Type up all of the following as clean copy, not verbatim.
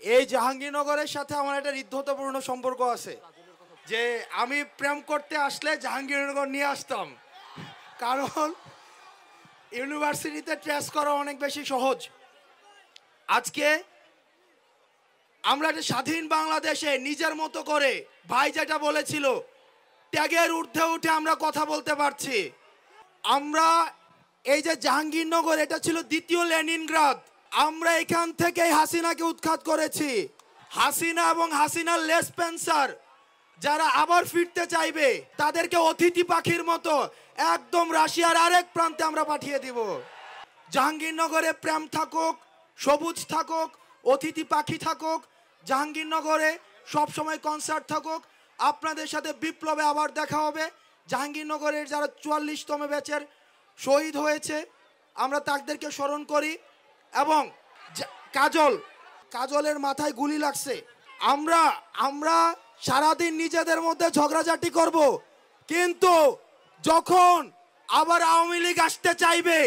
এই জাহাঙ্গীরনগরের সাথে আমার একটা হৃদ্যতাপূর্ণ সম্পর্ক আছে, যে আমি প্রেম করতে আসলে জাহাঙ্গীরনগর নিয়ে আসতাম, কারণ ইউনিভার্সিটিতে ট্রেস করা অনেক বেশি সহজ। আজকে আমরা একটা স্বাধীন বাংলাদেশে নিজের মতো করে, ভাই যেটা বলেছিল, ট্যাগের ঊর্ধ্বে উঠে আমরা কথা বলতে পারছি। আমরা এই যে জাহাঙ্গীরনগর, এটা ছিল দ্বিতীয় লেনিনগ্রাদ। আমরা এখান থেকেই হাসিনাকে উৎখাত করেছি। হাসিনা এবং হাসিনার লেসপেন্সার যারা আবার ফিরতে চাইবে, তাদেরকে অতিথি পাখির মতো একদম রাশিয়ার আরেক প্রান্তে আমরা পাঠিয়ে দিব। জাহাঙ্গীরনগরে প্রেম থাকুক, সবুজ থাকুক, অতিথি পাখি থাকুক, জাহাঙ্গীরনগরে সবসময় কনসার্ট থাকুক। আপনাদের সাথে বিপ্লবে আবার দেখা হবে। জাহাঙ্গীরনগরের যারা 44তম ব্যাচের শহীদ হয়েছে, আমরা তাদেরকে স্মরণ করি। এবং কাজলের মাথায় গুলি লাগছে। আমরা সারাদিন নিজেদের মধ্যে ঝগড়াঝাটি করব, কিন্তু যখন আবার আওয়ামী লীগ আসতে চাইবে,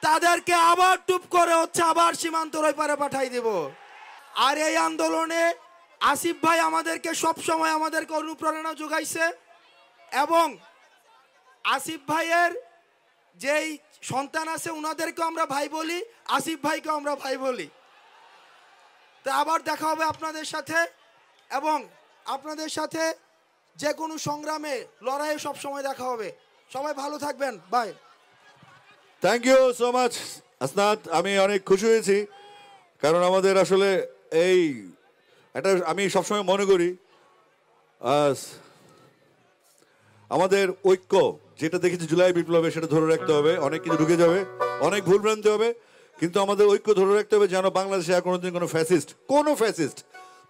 তাদেরকে আবার টুপ করে আবার সীমান্তর ওই পারে পাঠাই দেব। আর এই আন্দোলনে আসিফ ভাই আমাদেরকে সবসময় আমাদেরকে অনুপ্রেরণা যোগাইছে, এবং আসিফ ভাইয়ের যেই সন্তান আছে উনাদেরকেও আমরা ভাই বলি, আসিফ ভাইকেও আমরা ভাই বলি। তা আবার দেখা হবে আপনাদের সাথে, এবং আপনাদের সাথে যে কোনো সংগ্রামে, লড়াইয়ে সবসময় দেখা হবে। সবাই ভালো থাকবেন, bye. Thank you so much Asnad. আমি অনেক খুশি হয়েছি, কারণ আমাদের আসলে আমি সবসময় মনে করি আমাদের ঐক্য যেটা দেখেছি জুলাই বিপ্লবে, সেটা ধরে রাখতে হবে। অনেক কিছু ঢুকে যাবে, অনেক ভুলভ্রান্তি হবে, কিন্তু আমাদের ঐক্য ধরে রাখতে হবে, যেন বাংলাদেশে আর কোনোদিন কোনো ফ্যাসিস্ট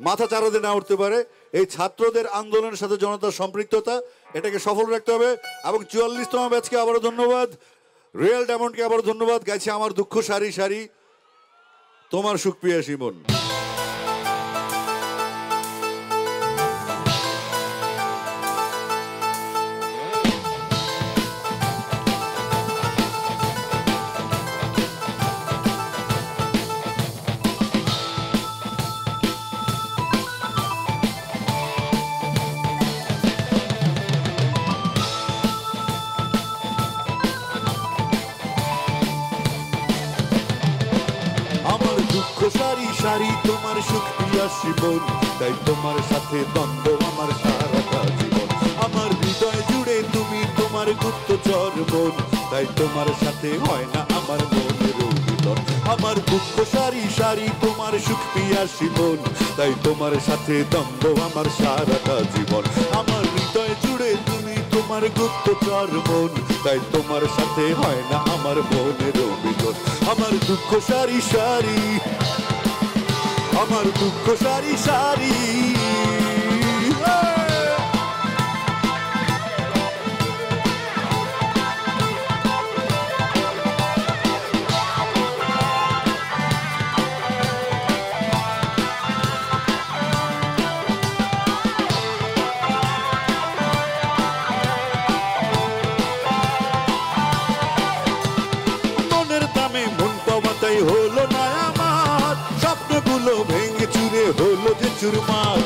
মাথা চারাতে না উঠতে পারে। এই ছাত্রদের আন্দোলনের সাথে জনতার সম্পৃক্ততা, এটাকে সফল রাখতে হবে। এবং 44তম ব্যাচকে আবারও ধন্যবাদ, রিয়েল ডায়মন্ডকে আবারও ধন্যবাদ। গাইছে আমার দুঃখ সারি সারি, তোমার সুখ পিয়াসী মন। সারি সারি তোমার সুখ পিয়াসী মন, তাই তোমার সাথে দ্বন্দ্ব আমার সারাটা জীবন। আমার হৃদয় জুড়ে তুমি তোমার গুপ্তচর মন, তাই তোমার সাথে হয় না আমার মনের মিলন। আমার দুঃখ সারি সারি তোমার সুখ পিয়াসী মন, তাই তোমার সাথে দ্বন্দ্ব আমার সারাটা জীবন। আমার হৃদয় জুড়ে তুমি তোমার গুপ্তচর মন, তাই তোমার সাথে হয় না আমার মনের মিলন। আমার দুঃখ সারি সারি, আমার দুঃখ সারি সারি। মনের দামে মন পাওয়া তাই হলো না আমার, স্বপ্নগুলো ভেঙে চুরে হলো যে চুরমার।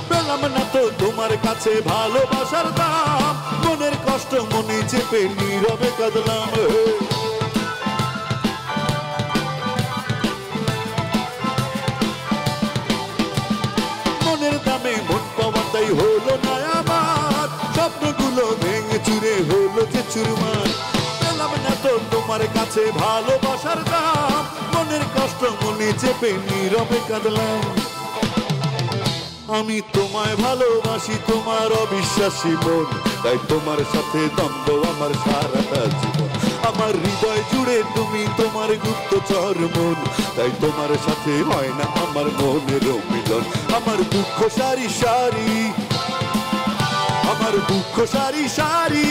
পেলাম না তো তোমার কাছে ভালোবাসার দাম, মনের কষ্ট মনে চেপে নীরবে কাঁদলাম। মনের দামে মন পাওয়া তাই হলো না আমার, স্বপ্নগুলো ভেঙে চুরে হলো যে চুরমার। পেলাম না তো তোমার কাছে ভালোবাসার দাম, মনের কষ্ট মনে চেপে নীরবে কাঁদলাম। আমি তোমায় ভালোবাসি তোমার অবিশ্বাসী মন, তাই তোমার সাথে দ্বন্দ্ব আমার সারাটা জীবন। আমার হৃদয় জুড়ে তুমি তোমার গুপ্তচর মন, তাই তোমার সাথে হয় না আমার মনের মিলন। আমার দুঃখ সারি সারি, আমার দুঃখ সারি সারি।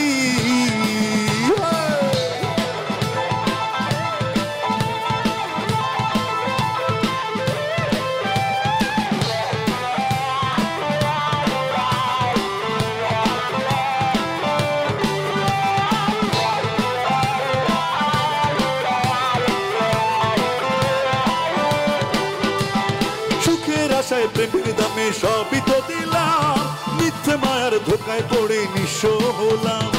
সুখের আশায় প্রেমের দামে সবই তো দিলাম, মিথ্যে মায়ার ধোকায় পড়ে নিঃস্ব হলাম।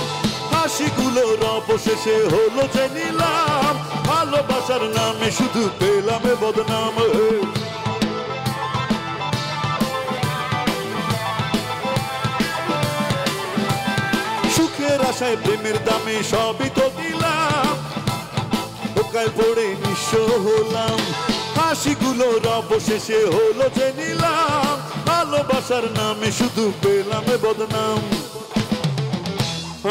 হাসিগুলোর অবশেষে হলো যে নিলাম, ভালোবাসার নামে শুধু পেলাম বদনাম। সুখের আশায় প্রেমের দামে সবই তো দিলাম, ধোকায় পড়ে নিঃস্ব হলাম। হাসিগুলোর অবশেষে হলো যে নিলাম, ভালোবাসার নামে শুধু পেলাম বদনাম।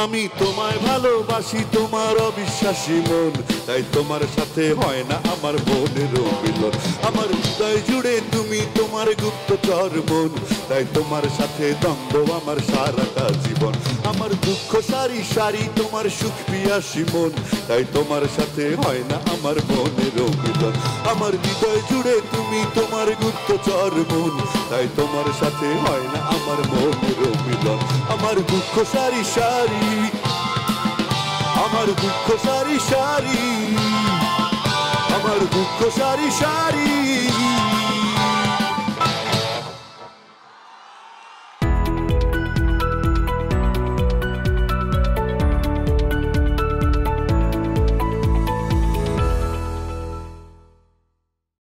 আমি তোমায় ভালোবাসি তোমার অবিশ্বাসী মন, তাই তোমার সাথে হয় না আমার মনের মিলন। আমার হৃদয় জুড়ে তুমি তোমার গুপ্তচর মন, তাই তোমার সাথে দ্বন্দ্ব আমার সারাটা জীবন। আমার দুঃখ সারি সারি তোমার সুখ পিয়াসী মন, তাই তোমার সাথে হয় না আমার মনের মিলন। আমার হৃদয় জুড়ে তুমি তোমার গুপ্তচর মন, তাই তোমার সাথে হয় না আমার মনের মিলন। আমার দুঃখ সারি সারি, আমার দুঃখ সারি সারি, আমার দুঃখ সারি সারি।